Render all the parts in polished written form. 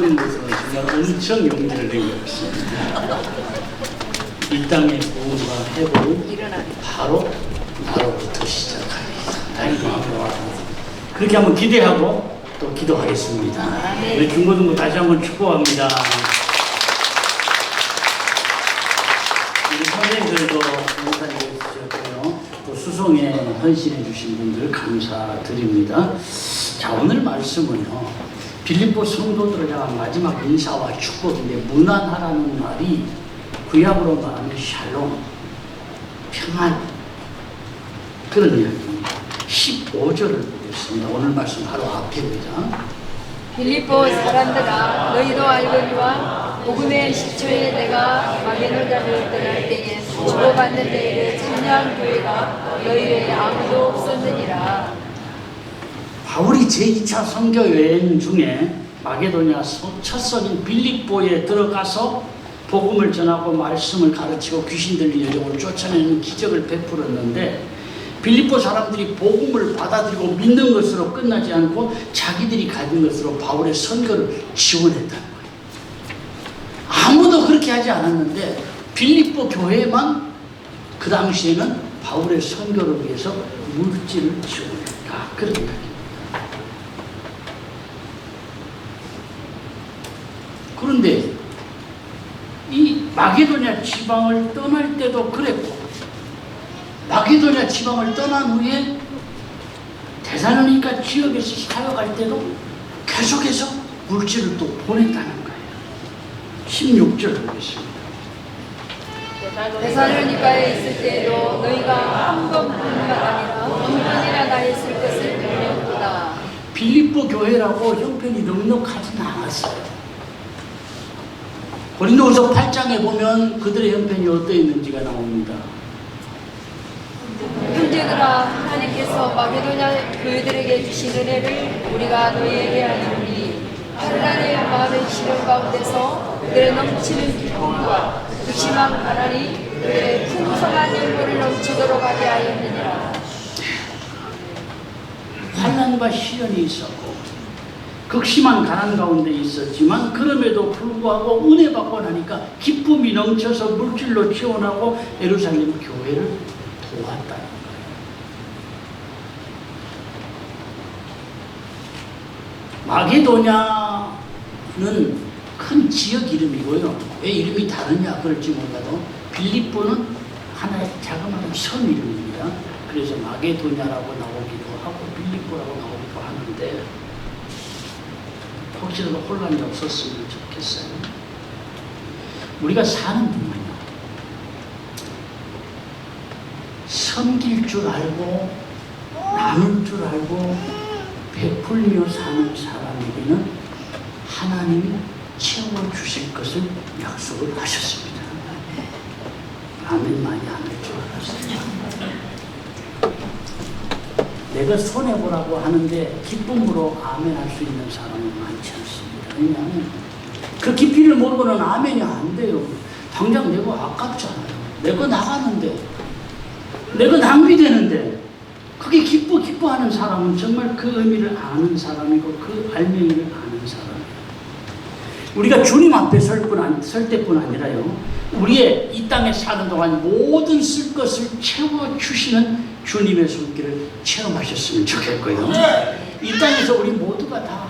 보는 것은 정말 엄청 용기를 낸 것 같습니다. 이 땅의 구원과 회복은 바로 나로부터 시작하리이다. 그렇게 한번 기대하고 또 기도하겠습니다. 우리 중고등부 다시 한번 축복합니다. 우리 선생님들도 감사해 주셨고요. 또 수송에 헌신해 주신 분들 감사드립니다. 자, 오늘 말씀은요, 빌립보 성도들을 향한 마지막 인사와 축복인데, 무난하라는 말이 구약으로 말하면 샬롬, 평안, 그런 이야기입니다. 15절을 보겠습니다. 오늘 말씀 바로 앞입니다. 빌립보 사람들아, 너희도 알거니와 복음의 시초에 내가 마게도냐를 떠날 때에 주고받는 데에 참여한 교회가 너희 외에 아무도 없었느니라. 바울이 제2차 선교 여행 중에 마게도냐 첫 성인 빌립보에 들어가서 복음을 전하고 말씀을 가르치고 귀신 들린 여종을 쫓아내는 기적을 베풀었는데, 빌립보 사람들이 복음을 받아들이고 믿는 것으로 끝나지 않고 자기들이 가진 것으로 바울의 선교를 지원했다는 거예요. 아무도 그렇게 하지 않았는데 빌립보 교회만 그 당시에는 바울의 선교를 위해서 물질을 지원했다. 그런 이야기입니다. 그런데 이 마게도냐 지방을 떠날 때도 그랬고, 마게도냐 지방을 떠난 후에 데살로니가 지역에서 사역할 때도 계속해서 물질을 또 보냈다는 거예요. 16절 보겠습니다. 데살로니가에 있을 때에도 너희가 한 번뿐만 아니라 형편이나 나였을 것을 명령보다. 빌립보 교회라고 형편이 넉넉하진 않았어요. 고린도후서 8장에 보면 그들의 형편이 어떠했는지가 나옵니다. 형제들아, 하나님께서 마게도냐 교회들에게 주신 은혜를 우리가 너희에게 하노니, 하나님의 마음의 시련 가운데서 그들의 넘치는 기쁨과 극심한 가난이 그들의 풍성한 열매를 넘치도록 하게 하였느니라. 환난과 시련이 있었고 극심한 가난 가운데 있었지만, 그럼에도 불구하고 은혜 받고 나니까 기쁨이 넘쳐서 물질로 지원하고 예루살렘 교회를 도왔다는 거예요. 마게도냐는 큰 지역 이름이고요. 왜 이름이 다르냐 그럴지 몰라도 빌립보는 하나의 자그마한 섬 이름입니다. 그래서 마게도냐라고 나오기도 하고 빌립보라고 나오기도 하는데, 혹시라도 혼란이 없었으면 좋겠어요. 우리가 사는 동안요, 섬길 줄 알고 나눌 줄 알고 베풀며 사는 사람에게는 하나님이 채워주실 것을 약속을 하셨습니다. 아멘 많이 안 할 줄 알았어요. 내가 손해보라고 하는데 기쁨으로 아멘 할 수 있는 사람은 많지 않습니다. 왜냐하면 그 깊이를 모르고는 아멘이 안 돼요. 당장 내가 아깝잖아요. 내가 나가는데, 내가 낭비되는데, 그게 기뻐하는 사람은 정말 그 의미를 아는 사람이고 그 알맹이를 아는 사람이에요. 우리가 주님 앞에 설 때뿐 아니라요, 우리의 이 땅에 사는 동안 모든 쓸 것을 채워주시는 주님의 손길을 체험하셨으면 좋겠고요. 이 땅에서 우리 모두가 다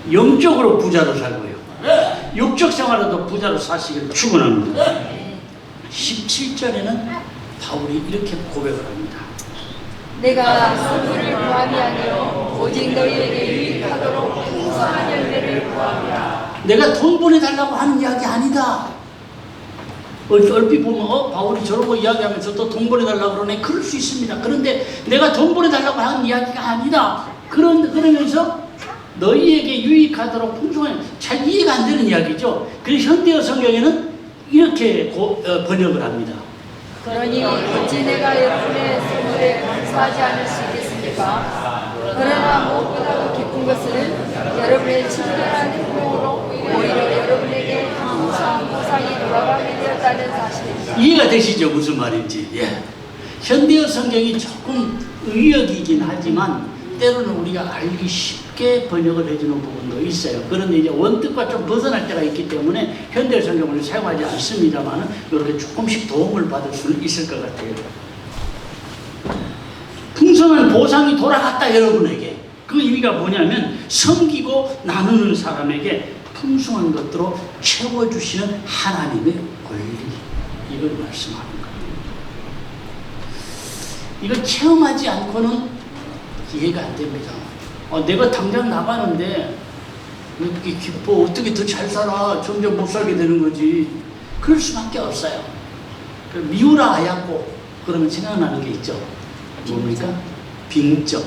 영적으로 부자로 살고요, 육적 생활에도 부자로 사시기를 축원합니다. 17절에는 바울이 이렇게 고백을 합니다. 내가 선물을 구함이 아니요 오직 너희에게 유익하도록 풍성한 열매를 구함이라. 내가 돈 보내달라고 하는 이야기 아니다. 얼핏 보면 바울이 저런 거 이야기하면서 또 돈 보내달라고 그러네. 그럴 수 있습니다. 그런데 내가 돈 보내달라고 하는 이야기가 아니다. 그러면서 너희에게 유익하도록 풍성한, 잘 이해가 안 되는 이야기죠. 그래서 현대어 성경에는 이렇게 번역을 합니다. 그러니 어찌 내가 여러분의 선물에 감사하지 않을 수 있겠습니까? 그러나 무엇보다도 기쁜 것은 여러분의 친절한 행동으로 오히려 여러분에게 풍성한 보상이 돌아가게 되었다는 사실입니다. 이해가 되시죠? 무슨 말인지. 예. 현대어 성경이 조금 의역이긴 하지만 때로는 우리가 알기 쉽게 번역을 해주는 부분도 있어요. 그런데 이제 원뜻과 좀 벗어날 때가 있기 때문에 현대 성경을 사용하지 않습니다만 이렇게 조금씩 도움을 받을 수는 있을 것 같아요. 풍성한 보상이 돌아갔다 여러분에게. 그 의미가 뭐냐면 섬기고 나누는 사람에게 풍성한 것들로 채워주시는 하나님의 권리, 이걸 말씀하는 거예요. 이걸 체험하지 않고는 이해가 안 됩니다. 내가 당장 나가는데 왜 이렇게 기뻐? 어떻게 더 잘 살아? 점점 못 살게 되는 거지. 그럴 수밖에 없어요. 미우라 아야코 그러면 생각나는 게 있죠. 뭡니까? 빙점.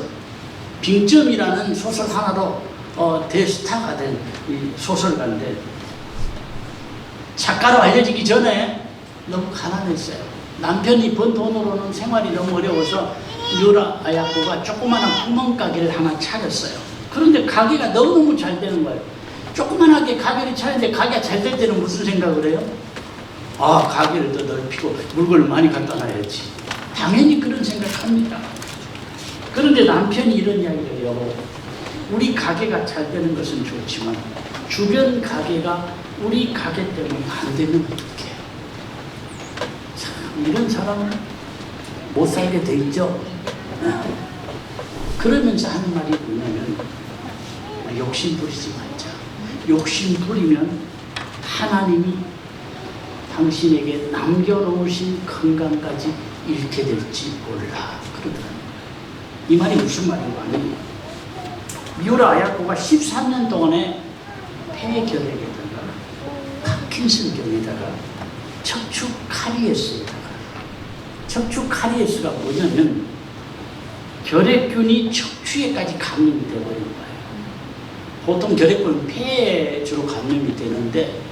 빙점이라는 소설 하나로 대스타가 된 이 소설가인데, 작가로 알려지기 전에 너무 가난했어요. 남편이 번 돈으로는 생활이 너무 어려워서 미우라 아야코가 조그마한 구멍가게를 하나 차렸어요. 그런데 가게가 너무너무 잘 되는 거예요. 조그만하게 가게를 차렸는데 가게가 잘 될 때는 무슨 생각을 해요? 가게를 더 넓히고 물건을 많이 갖다 놔야지. 당연히 그런 생각합니다. 그런데 남편이 이런 이야기를 해요. 우리 가게가 잘 되는 것은 좋지만 주변 가게가 우리 가게 때문에 안 되면 어떡해요? 참, 이런 사람은 못 살게 돼 있죠. 그러면서 하는 말이 뭐냐면, 욕심 부리지 말자. 욕심 부리면 하나님이 당신에게 남겨놓으신 건강까지 잃게 될지 몰라. 그러더라고요. 이 말이 무슨 말인가 하면, 미우라 아야코가 13년 동안에 폐결핵에다가 파킨슨병에다가 척추 카리에스에다가, 척추 카리에스가 뭐냐면 결핵균이 척추에까지 감염이 되어버린 거예요. 보통 결핵균은 폐에 주로 감염이 되는데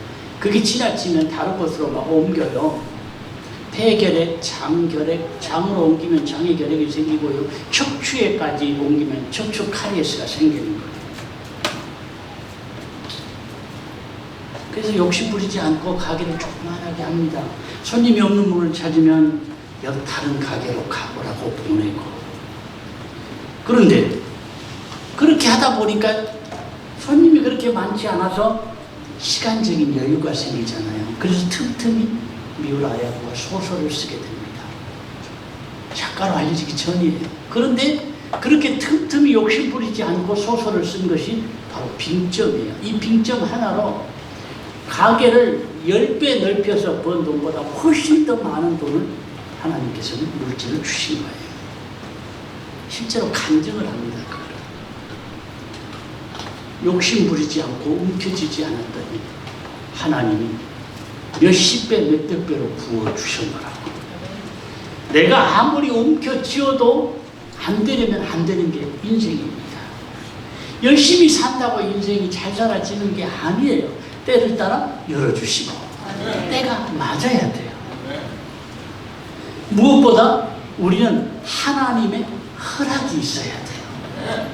그게 지나치면 다른 곳으로 막 옮겨요. 폐결핵, 장결핵, 장으로 옮기면 장의 결핵이 생기고요. 척추에까지 옮기면 척추 카리에스가 생기는 거예요. 그래서 욕심 부리지 않고 가게를 조그만하게 합니다. 손님이 없는 문을 찾으면 다른 가게로 가보라고 보내고. 그런데 그렇게 하다 보니까 손님이 그렇게 많지 않아서 시간적인 여유가 생기잖아요. 그래서 틈틈이 미우라 아야코가 소설을 쓰게 됩니다. 작가로 알려지기 전이에요. 그런데 그렇게 틈틈이 욕심 부리지 않고 소설을 쓴 것이 바로 빙점이에요. 이 빙점 하나로 가게를 10배 넓혀서 번 돈보다 훨씬 더 많은 돈을 하나님께서는 물질을 주신 거예요. 실제로 간증을 합니다. 그거를. 욕심 부리지 않고 움켜쥐지 않았더니 하나님이 몇십 배, 몇백 배로 부어주셨노라고. 내가 아무리 움켜쥐어도 안 되려면 안 되는 게 인생입니다. 열심히 산다고 인생이 잘 살아지는 게 아니에요. 때를 따라 열어주시고 때가 맞아야 돼요. 무엇보다 우리는 하나님의 허락이 있어야 돼요.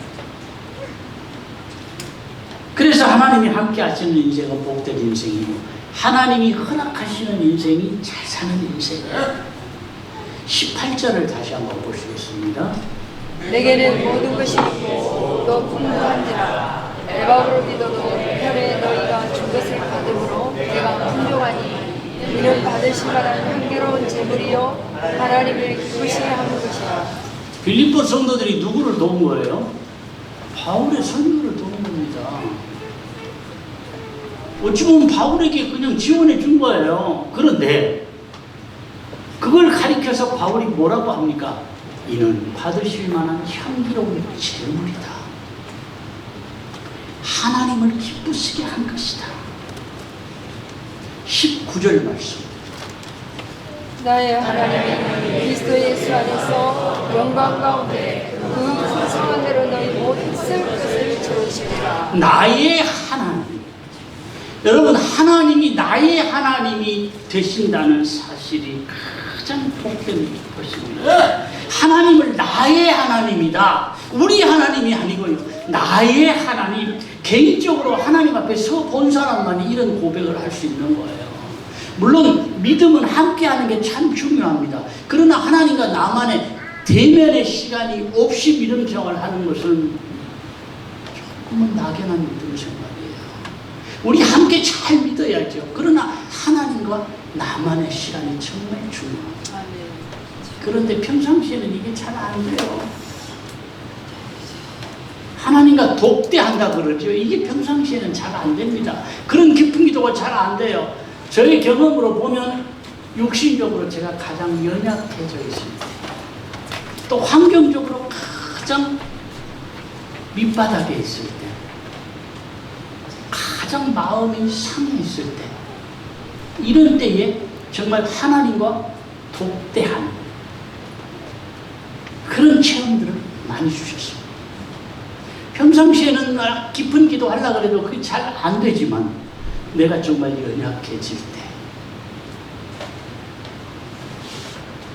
그래서 하나님이 함께 하시는 인생은 복된 인생이고 하나님이 허락하시는 인생이 잘 사는 인생이에요. 18절을 다시 한번 보시겠습니다. 내게는 모든 것이 있고 또 풍부한지라 엘바브로 기도도 편에 너희가 준 것을 받음으로 내가 풍족하니 이는 받으실 만한 향기로운 제물이요 하나님을 기쁘시게 하는 것이라. 빌립보 성도들이 누구를 도운 거예요? 바울의 선교를 도운 겁니다. 어찌 보면 바울에게 그냥 지원해 준 거예요. 그런데 그걸 가리켜서 바울이 뭐라고 합니까? 이는 받으실 만한 향기로운 제물이다. 하나님을 기쁘시게 한 것이다. 19절 말씀. 나의 하나님이 그리스도 예수 안에서 영광 가운데 그 풍성한 대로 너희 모든 쓸 것을 채우시리라. 나의 하나님. 여러분, 하나님이 나의 하나님이 되신다는 사실이 가장 복된 것입니다. 하나님을 나의 하나님이다. 우리 하나님이 아니고요. 나의 하나님. 개인적으로 하나님 앞에 서 본 사람만이 이런 고백을 할 수 있는 거예요. 물론 믿음은 함께하는 게 참 중요합니다. 그러나 하나님과 나만의 대면의 시간이 없이 믿음 생활을 하는 것은 조금은 막연한 믿음 생활이에요. 우리 함께 잘 믿어야죠. 그러나 하나님과 나만의 시간이 정말 중요합니다. 그런데 평상시에는 이게 잘 안 돼요. 하나님과 독대한다 그러죠. 이게 평상시에는 잘 안 됩니다. 그런 깊은 기도가 잘 안 돼요. 저의 경험으로 보면 육신적으로 제가 가장 연약해져 있습니다. 또 환경적으로 가장 밑바닥에 있을 때, 가장 마음이 상해 있을 때, 이런 때에 정말 하나님과 독대하는 그런 체험들을 많이 주셨습니다. 평상시에는 깊은 기도 하려고 해도 그게 잘 안 되지만 내가 정말 연약해질 때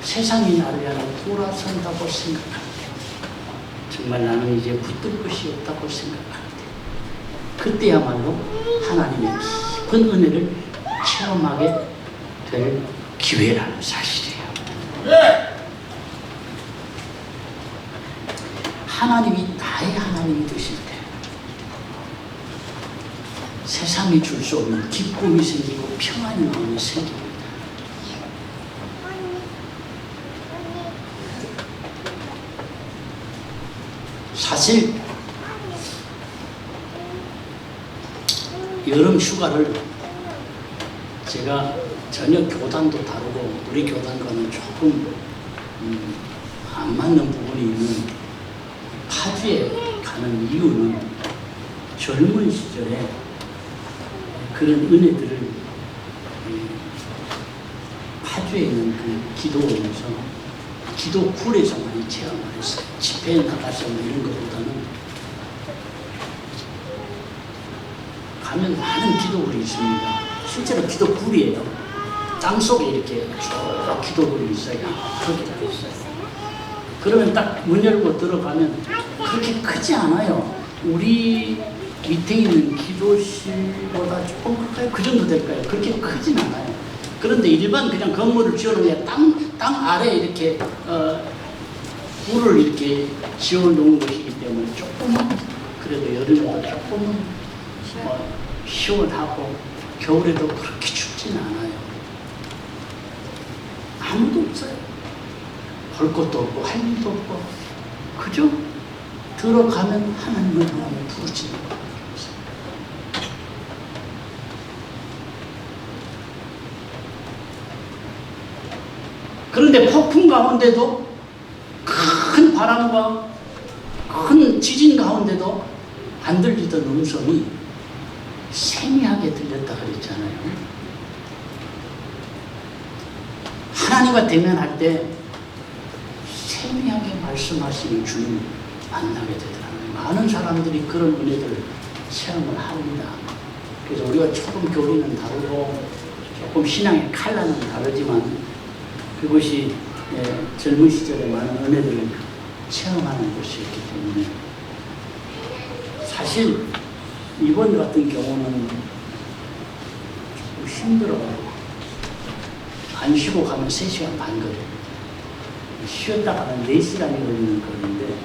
세상이 나를 향해 돌아선다고 생각할 때 정말 나는 이제 붙들 것이 없다고 생각할 때 그때야말로 하나님의 깊은 은혜를 체험하게 될 기회라는 사실이에요. 하나님이 나의 하나님이 되실 때 세상이 줄 수 없는 기쁨이 생기고 평안이 마음이 생깁니다. 사실 여름 휴가를 제가 전혀 교단도 다르고 우리 교단과는 조금 안 맞는 부분이 있는 파주에 가는 이유는 젊은 시절에 그런 은혜들을 파주에 있는 그 기도원에서 기도굴에서 많이 체험을 했어요. 집회에 나가서 이런 것보다는 가면 많은 기도굴이 있습니다. 실제로 기도굴이에요. 땅속에 이렇게 쭉 기도굴이 있어요. 그렇게 돼 있어요. 그러면 딱 문 열고 들어가면 그렇게 크지 않아요. 우리 밑에 있는 기도실보다 조금 클까요? 그 정도 될까요? 그렇게 크진 않아요. 그런데 일반 그냥 건물을 지어놓으면 땅 아래에 이렇게 굴을 이렇게 지어놓은 것이기 때문에 조금은 그래도 여름에도 조금은 시원하고 겨울에도 그렇게 춥진 않아요. 아무도 없어요. 볼 것도 없고 할 일도 없고 그죠? 들어가면 하나님을 너무 부르짖는 거예요. 그런데 폭풍 가운데도 큰 바람과 큰 지진 가운데도 안 들리던 음성이 세미하게 들렸다 그랬잖아요. 하나님과 대면할 때 세미하게 말씀하시는 주님 만나게 되더라고요. 많은 사람들이 그런 은혜들을 체험을 합니다. 그래서 우리가 조금 교리는 다르고 조금 신앙의 칼라는 다르지만 그것이 젊은 시절에 많은 은혜들을 체험하는 것이었기 때문에 사실 이번 같은 경우는 조금 힘들어요. 안 쉬고 가면 3시간 반 걸려요. 쉬었다 가면 4시간이 걸리는 거리인데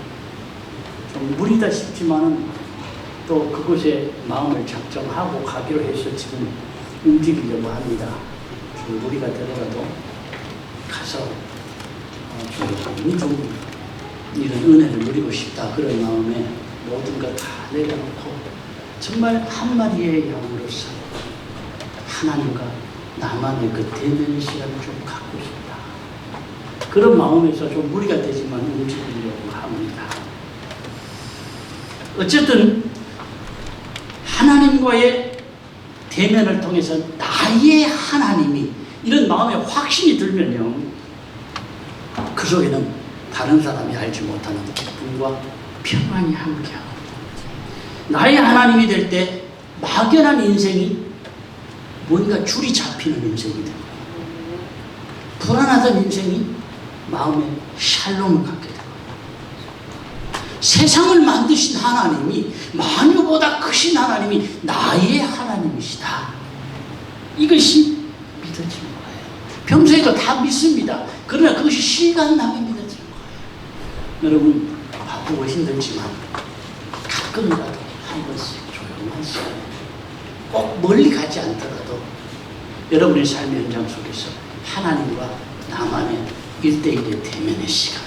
좀 무리다 싶지만은 또 그곳에 마음을 작정하고 가기로 해서 지금 움직이려고 합니다. 좀 무리가 되더라도 가서 좀 이런 은혜를 누리고 싶다 그런 마음에 모든 것 다 내려놓고 정말 한 마리의 양으로서 하나님과 나만의 그 대면 시간을 좀 갖고 싶다. 그런 마음에서 좀 무리가 되지만 움직이려고 합니다. 어쨌든 하나님과의 대면을 통해서 나의 하나님이 이런 마음에 확신이 들면요, 그 속에는 다른 사람이 알지 못하는 기쁨과 평안이 함께하고 나의 하나님이 될 때 막연한 인생이 뭔가 줄이 잡히는 인생이 됩니다. 불안하던 인생이 마음에 샬롬을 갖게 됩니다. 세상을 만드신 하나님이 만유보다 크신 하나님이 나의 하나님이시다. 이것이 믿어지는 거예요. 평소에도 다 믿습니다. 그러나 그것이 실감나게 믿어지는 거예요. 여러분 바쁘고 힘들지만 가끔이라도 한 번씩 조용한 시간, 꼭 멀리 가지 않더라도 여러분의 삶의 현장 속에서 하나님과 나만의 1대1의 대면의 시간,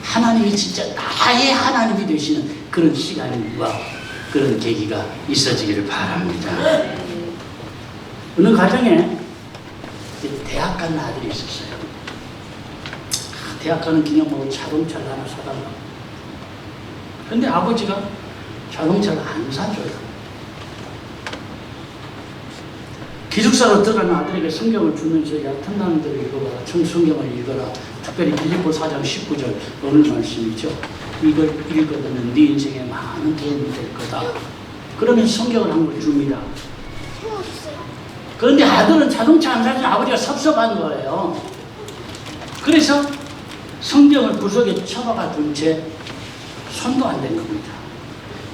하나님이 진짜 나의 하나님이 되시는 그런 시간과 그런 계기가 있어지기를 바랍니다. 어느 가정에 대학 간 아들이 있었어요. 대학 가는 기념으로 자동차를 하나 사달라고. 그런데 아버지가 자동차를 안 사줘요. 기숙사로 들어가는 아들에게 성경을 주면서 야, 틈나는대로 읽어봐라. 성경을 읽어라. 특별히 빌립보 4장 19절 어느 말씀이죠. 이걸 읽거든 네 인생에 많은 도움이 될 거다. 그러면서 성경을 한 걸 줍니다. 그런데 아들은 자동차 안 사주니 아버지가 섭섭한 거예요. 그래서 성경을 구석에 처박아 둔 채 손도 안 댄 겁니다.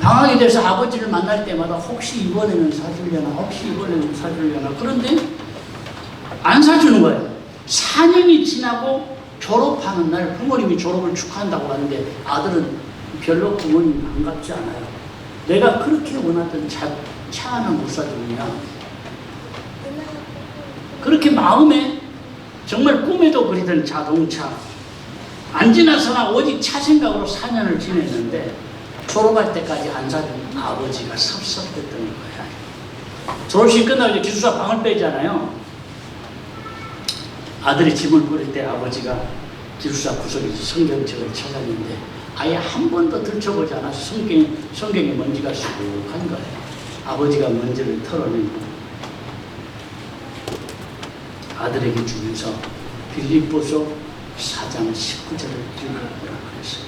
방학이 돼서 아버지를 만날 때마다 혹시 이번에는 사주려나, 혹시 이번에는 사주려나. 그런데 안 사주는 거예요. 4년이 지나고 졸업하는 날 부모님이 졸업을 축하한다고 하는데 아들은 별로 부모님 반갑지 않아요. 내가 그렇게 원하던 차 하나 못 사주느냐. 그렇게 마음에 정말 꿈에도 그리던 자동차 안 지나서나 오직 차 생각으로 4년을 지냈는데 졸업할 때까지 안 사준 아버지가 섭섭했던 거야. 졸업식 끝나고 이제 기숙사 방을 빼잖아요. 아들이 짐을 뿌릴 때 아버지가 기숙사 구석에서 성경책을 찾았는데 아예 한 번도 들춰보지 않아서 성경에 먼지가 수북한 거예요. 아버지가 먼지를 털어내고 아들에게 주면서 빌립보서 4장 19절을 읽어보라 그랬어요.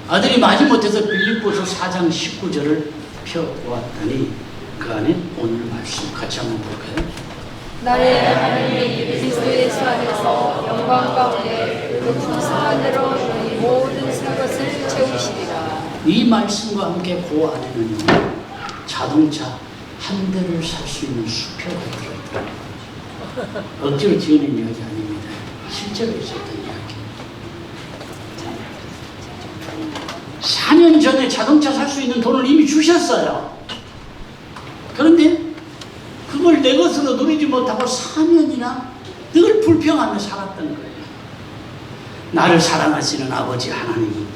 아들이 마지못해서 빌립보서 4장 19절을 펴보았더니 그 안에 오늘 말씀 같이 한번 볼까요? 나의 하나님이 그리스도 예수 안에서 영광 가운데 그 풍성한 대로 너희 모든 쓸 것을 채우시리라. 이 말씀과 함께 그 안에는요 자동차 한 대를 살 수 있는 수표가 들어있더라고요. 억지로 지어낸 이야기 아닙니다. 실제로 있었던 이야기. 4년 전에 자동차 살 수 있는 돈을 이미 주셨어요. 그런데 그걸 내 것으로 누리지 못하고 4년이나 늘 불평하며 살았던 거예요. 나를 사랑하시는 아버지 하나님은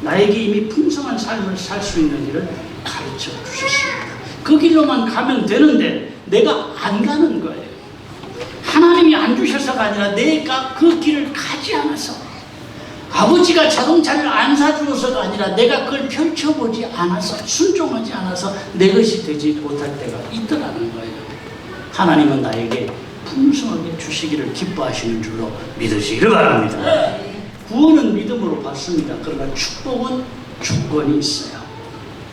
나에게 이미 풍성한 삶을 살 수 있는 길을 가르쳐 주셨습니다. 그 길로만 가면 되는데 내가 안 가는 거예요. 하나님이 안 주셔서가 아니라 내가 그 길을 가지 않아서, 아버지가 자동차를 안 사주어서가 아니라 내가 그걸 펼쳐보지 않아서, 순종하지 않아서 내 것이 되지 못할 때가 있더라는 거예요. 하나님은 나에게 풍성하게 주시기를 기뻐하시는 줄로 믿으시기를 바랍니다. 구원은 믿음으로 받습니다. 그러나 축복은 조건이 있어요.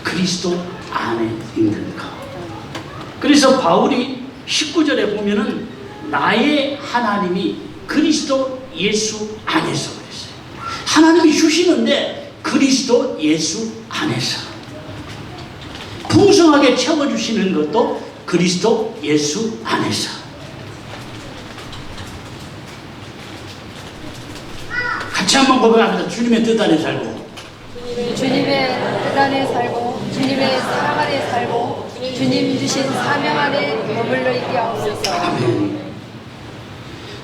그리스도 안에 있는 것. 그래서 바울이 19절에 보면은 나의 하나님이 그리스도 예수 안에서 그랬어요. 하나님이 주시는데 그리스도 예수 안에서 풍성하게 채워주시는 것도 그리스도 예수 안에서. 같이 한번 고백합니다. 주님의 뜻 안에 살고, 주님의 뜻 안에 살고, 주님의 사랑 안에 살고, 주님 주신 사명 안에 머물러 있게 하옵소서. 아멘.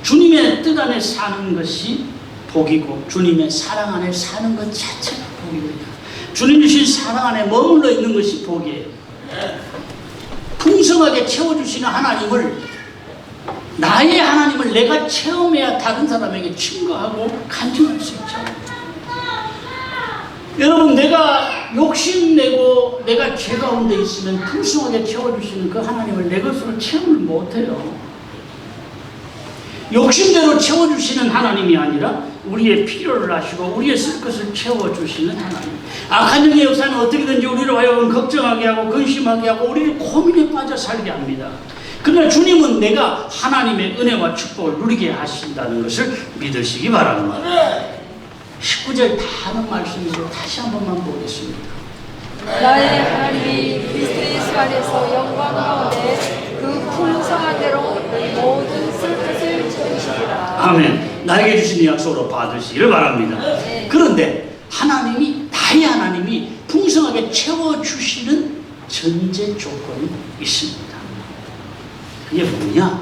주님의 뜻 안에 사는 것이 복이고 주님의 사랑 안에 사는 것 자체가 복입니다. 주님 주신 사랑 안에 머물러 있는 것이 복이에요. 풍성하게 채워주시는 하나님을, 나의 하나님을 내가 체험해야 다른 사람에게 증거하고 간증할 수 있죠. 여러분, 내가 욕심내고 내가 죄 가운데 있으면 풍성하게 채워주시는 그 하나님을 내 것으로 체험을 못해요. 욕심대로 채워주시는 하나님이 아니라 우리의 필요를 아시고 우리의 쓸 것을 채워주시는 하나님. 악한 영의 역사는 어떻게든지 우리를 하여금 걱정하게 하고 근심하게 하고 우리를 고민에 빠져 살게 합니다. 그러나 주님은 내가 하나님의 은혜와 축복을 누리게 하신다는 것을 믿으시기 바랍니다. 19절 다 하는 말씀이죠. 다시 한 번만 보겠습니다. 나의 하나님이 그리스도 예수 안에서 영광 가운데 그 풍성한 대로 너희 모든 쓸 것을 채우시리라. 아멘. 나에게 주신 약속으로 받으시기를 바랍니다. 그런데 나의 하나님이 풍성하게 채워주시는 전제 조건이 있습니다. 그게 뭐냐?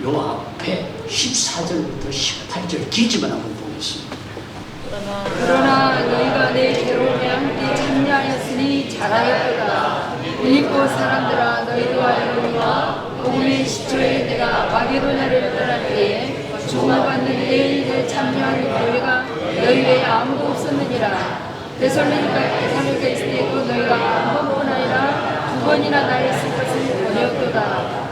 요 앞에 14절부터 18절 기지만 한번 보겠습니다. 그러나 너희가 내 괴로움에 함께 참여하였으니 잘하였도다. 빌립보 사람들아, 너희가 이르노니와 복음의 시초에 내가 마게도냐를 떠날 때에 주고받는 내 일을 참여하는 교회가 너희 외에 아무도 없었느니라. 데살로니가에 있을 때도 너희가 한 번뿐 아니라 두 번이나 나에 있을 것을 보내었도다.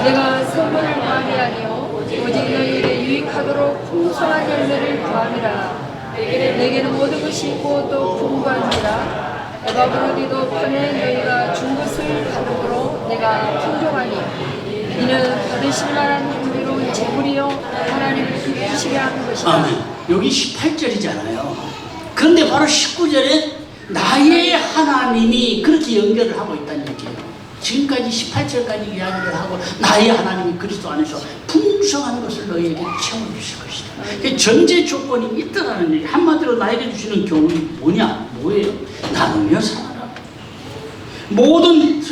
내가 선물을 구함이 아니요 오직 너희에게 유익하도록 풍성한 열매를 구함이라. 내게는 모든 것이 있고 또 풍부하니라. 에바브로디도 편에 너희가 준 것을 받음으로 내가 풍족하니 이는 받으실 만한 흥미로운 재물이요 하나님을 기쁘시게 하는 것이다. 아멘. 여기 18절이잖아요. 그런데 바로 19절에 나의 하나님이 그렇게 연결을 하고 있다는 얘기예요. 지금까지 18절까지 이야기를 하고 나의 하나님이 그리스도 안에서 풍성한 것을 너희에게 채워주실 것이다. 전제 조건이 있다라는 얘기. 한마디로 나에게 주시는 교훈이 뭐예요? 나누며 살아라. 모든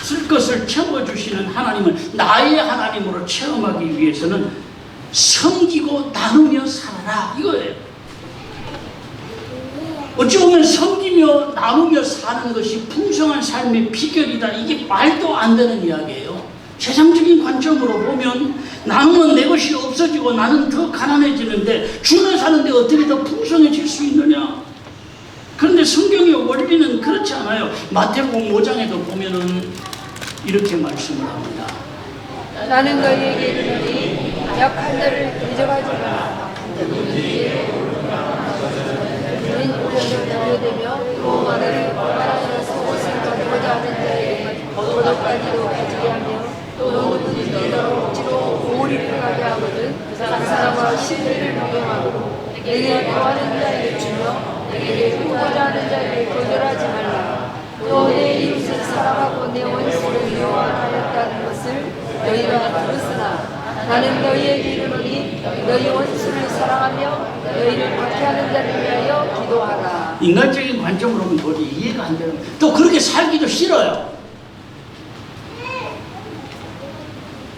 쓸 것을 채워주시는 하나님을 나의 하나님으로 체험하기 위해서는 섬기고 나누며 살아라 이거예요. 어찌 보면 섬기며 나누며 사는 것이 풍성한 삶의 비결이다. 이게 말도 안 되는 이야기예요. 세상적인 관점으로 보면 나누면 내 것이 없어지고 나는 더 가난해지는데 주며 사는데 어떻게 더 풍성해질 수 있느냐. 그런데 성경의 원리는 그렇지 않아요. 마태복음 5장에도 보면은 이렇게 말씀을 합니다. 나는 너희에게 이르노니 약한 자를 대접하지 마라. 되며 또 너를 말하여 속옷을 가지고자 하는 자에게 겉옷까지도 가지게 하며 또 너는 너로 억지로 오리를 가게 하거든 한 사람과 심리를 명령하고 내게 구하는 자에게 주며 내게 구하자 하는 자에게 거절하지 말라. 또 내 이웃을 사랑하고 내 원수를 미워하였다는 것을 너희가 들었으나 나는 너희에게 이르노니 너희 원수를 사랑하며 너희를 박해하는 자를 위하여 기도하라. 인간적인 관점으로 보면 도저히 이해가 안 되는, 또 그렇게 살기도 싫어요.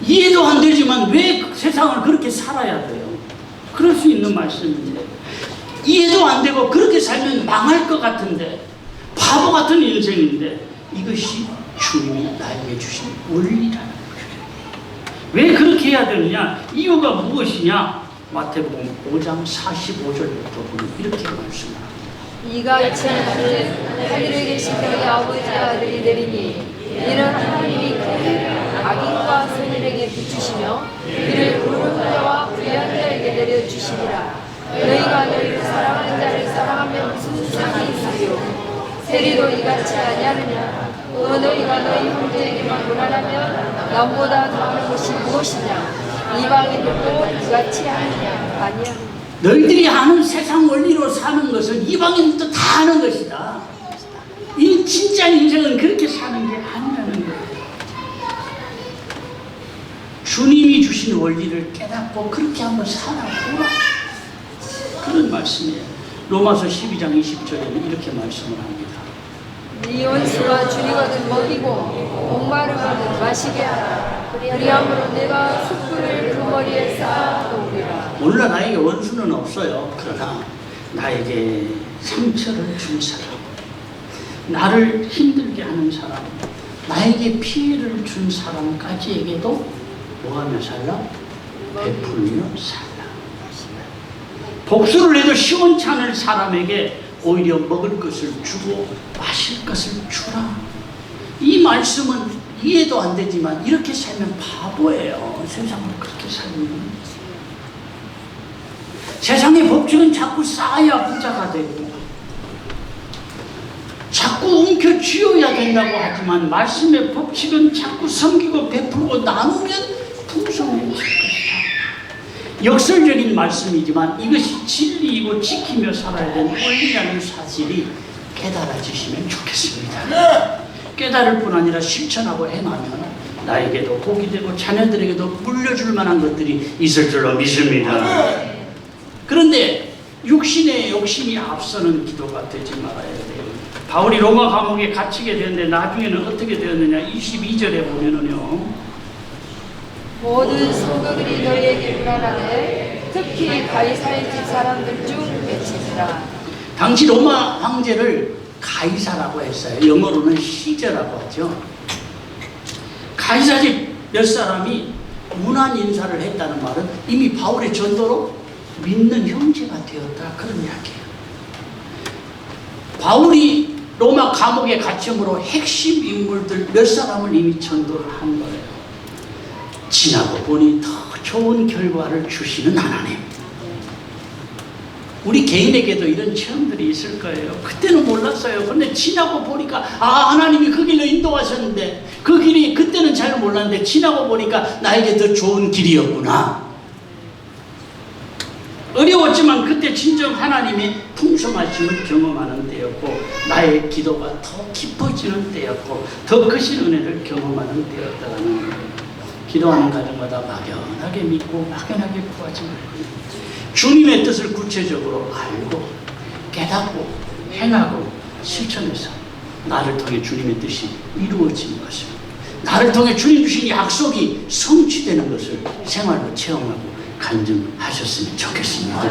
이해도 안 되지만 왜 세상을 그렇게 살아야 돼요? 그럴 수 있는 말씀인데, 이해도 안 되고 그렇게 살면 망할 것 같은데, 바보 같은 인생인데, 이것이 주님이 나에게 주신 원리라는 거예요. 왜 그렇게 해야 되느냐? 이유가 무엇이냐? 마태복음 5장 45절부터 보면 이렇게 말씀합니다. 이같이 하는 하늘에 계신 너희 아버지의 아들이 되리니 이는 하나님이 그를 악인과 선인에게 비추시며 이를 부른 자와 불의한 자에게 내려주시니라. 너희가 너희를 사랑하는 자를 사랑하면 무슨 상이 있으리요? 세리도 이같이 아니하느냐? 또 너희가 너희 형제에게만 고난하면 남보다 더하는 것이 무엇이냐? 이방인들도 이같이 하느냐? 아니야. 너희들이 아는 세상 원리로 사는 것은 이방인도 다 아는 것이다. 이 진짜 인생은 그렇게 사는 게 아니라는 거예요. 주님이 주신 원리를 깨닫고 그렇게 한번 살아보라. 그런 말씀이에요. 로마서 12장 20절에는 이렇게 말씀을 합니다. 네 원수가 줄이거든 먹이고 목마르거든 마시게 하라. 그리함으로 내가 숯불을 그 머리에 쌓아놓으리라. 오늘날 나에게 원수는 없어요. 그러나 나에게 상처를 준 사람, 나를 힘들게 하는 사람, 나에게 피해를 준 사람까지에게도 뭐하며 살라? 베풀며 살라. 복수를 해도 시원찮을 사람에게 오히려 먹을 것을 주고 마실 것을 주라. 이 말씀은 이해도 안 되지만 이렇게 살면 바보예요. 세상을 그렇게 살면. 세상의 법칙은 자꾸 쌓아야 부자가 되고 자꾸 움켜쥐어야 된다고 하지만 말씀의 법칙은 자꾸 섬기고 베풀고 나누면 풍성해질 것이다. 역설적인 말씀이지만 이것이 진리이고 지키며 살아야 되는 원리라는 사실이 깨달아지시면 좋겠습니다. 깨달을 뿐 아니라 실천하고 행하면 나에게도 복이 되고 자녀들에게도 물려줄 만한 것들이 있을 줄로 믿습니다. 그런데 육신의 욕심이 앞서는 기도가 되지 말아야 돼요. 바울이 로마 감옥에 갇히게 되었는데 나중에는 어떻게 되었느냐. 22절에 보면은요, 모든 성도들이 너희에게 불안하되 특히 가이사의 집 사람들 중 몇이니라. 당시 로마 황제를 가이사라고 했어요. 영어로는 시저라고 하죠. 가이사 집 몇 사람이 문안 인사를 했다는 말은 이미 바울의 전도로 믿는 형제가 되었다, 그런 이야기예요. 바울이 로마 감옥에 갇힘으로 핵심 인물들 몇 사람을 이미 전도를 한 거예요. 지나고 보니 더 좋은 결과를 주시는 하나님. 우리 개인에게도 이런 체험들이 있을 거예요. 그때는 몰랐어요. 그런데 지나고 보니까 하나님이 그 길로 인도하셨는데 그 길이 그때는 잘 몰랐는데 지나고 보니까 나에게 더 좋은 길이었구나. 어려웠지만 그때 진정 하나님의 풍성하심을 경험하는 때였고 나의 기도가 더 깊어지는 때였고 더 크신 은혜를 경험하는 때였다는 거예요. 기도하는 가정마다 막연하게 믿고 막연하게 구하지 말고 주님의 뜻을 구체적으로 알고 깨닫고 행하고 실천해서 나를 통해 주님의 뜻이 이루어지는 것을, 나를 통해 주님 주신 약속이 성취되는 것을 생활로 체험하고 간증하셨으면 좋겠습니다.